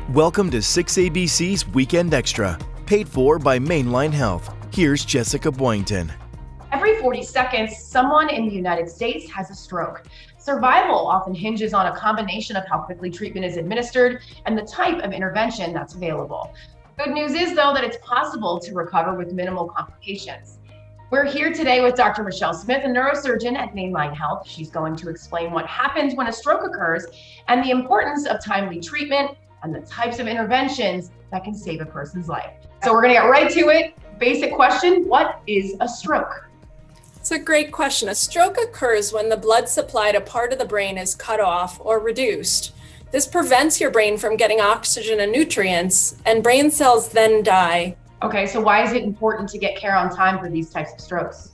Welcome to 6ABC's Weekend Extra, paid for by Mainline Health. Here's Jessica Boynton. Every 40 seconds, someone in the United States has a stroke. Survival often hinges on a combination of how quickly treatment is administered and the type of intervention that's available. Good news is, though, that it's possible to recover with minimal complications. We're here today with Dr. Michelle Smith, a neurosurgeon at Mainline Health. She's going to explain what happens when a stroke occurs and the importance of timely treatment and the types of interventions that can save a person's life. So we're going to get right to it. Basic question, what is a stroke? It's a great question. A stroke occurs when the blood supply to part of the brain is cut off or reduced. This prevents your brain from getting oxygen and nutrients, and brain cells then die. Okay, so why is it important to get care on time for these types of strokes?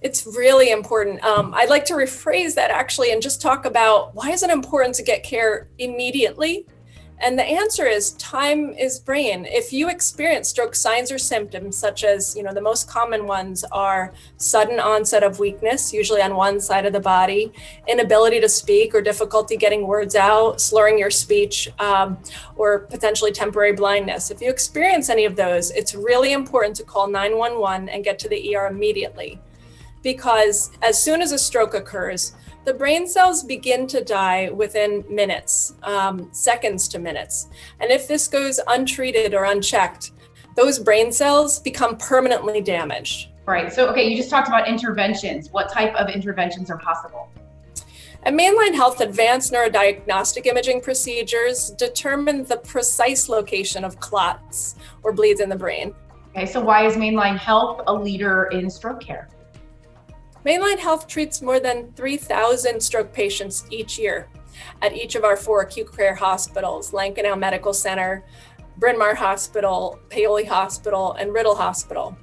It's really important. I'd like to rephrase that actually and just talk about why is it important to get care immediately? And the answer is time is brain. If you experience stroke signs or symptoms, such as, the most common ones are sudden onset of weakness, usually on one side of the body, inability to speak or difficulty getting words out, slurring your speech, or potentially temporary blindness. If you experience any of those, it's really important to call 911 and get to the ER immediately. Because as soon as a stroke occurs, the brain cells begin to die within minutes, seconds to minutes. And if this goes untreated or unchecked, those brain cells become permanently damaged. Right. So, you just talked about interventions. What type of interventions are possible? At Mainline Health, advanced neurodiagnostic imaging procedures determine the precise location of clots or bleeds in the brain. Okay, so why is Mainline Health a leader in stroke care? Mainline Health treats more than 3,000 stroke patients each year at each of our 4 acute care hospitals, Lankenau Medical Center, Bryn Mawr Hospital, Paoli Hospital, and Riddle Hospital.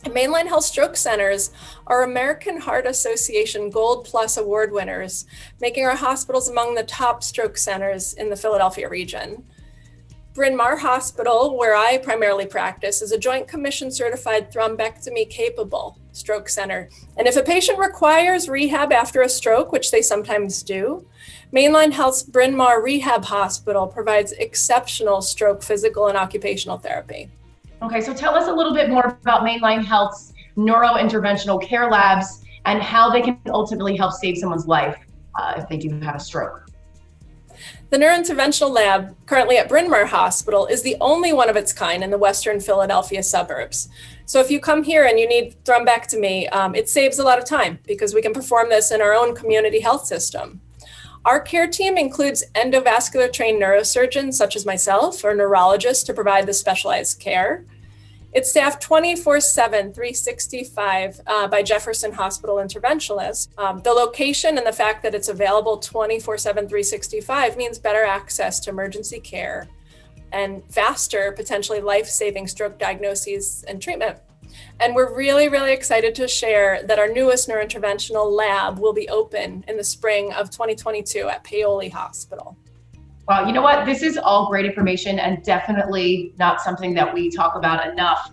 And Mainline Health Stroke Centers are American Heart Association Gold Plus Award winners, making our hospitals among the top stroke centers in the Philadelphia region. Bryn Mawr Hospital, where I primarily practice, is a Joint Commission certified thrombectomy capable stroke center. And if a patient requires rehab after a stroke, which they sometimes do, Mainline Health's Bryn Mawr Rehab Hospital provides exceptional stroke physical and occupational therapy. Okay, so tell us a little bit more about Mainline Health's neurointerventional care labs and how they can ultimately help save someone's life if they do have a stroke. The neurointerventional lab currently at Bryn Mawr Hospital is the only one of its kind in the Western Philadelphia suburbs. So if you come here and you need thrombectomy, it saves a lot of time because we can perform this in our own community health system. Our care team includes endovascular trained neurosurgeons such as myself or neurologists to provide the specialized care. It's staffed 24/7, 365 by Jefferson Hospital interventionalists. The location and the fact that it's available 24/7, 365 means better access to emergency care and faster, potentially life-saving stroke diagnoses and treatment. And we're really, really excited to share that our newest neurointerventional lab will be open in the spring of 2022 at Paoli Hospital. Wow, you know what? This is all great information and definitely not something that we talk about enough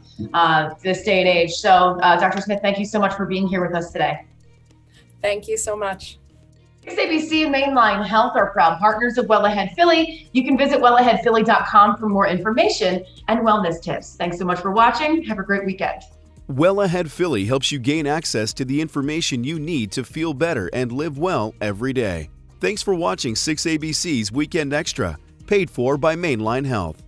this day and age. So, Dr. Smith, thank you so much for being here with us today. Thank you so much. 6ABC and Mainline Health are proud partners of Well Ahead Philly. You can visit wellaheadphilly.com for more information and wellness tips. Thanks so much for watching. Have a great weekend. Well Ahead Philly helps you gain access to the information you need to feel better and live well every day. Thanks for watching 6ABC's Weekend Extra, paid for by Mainline Health.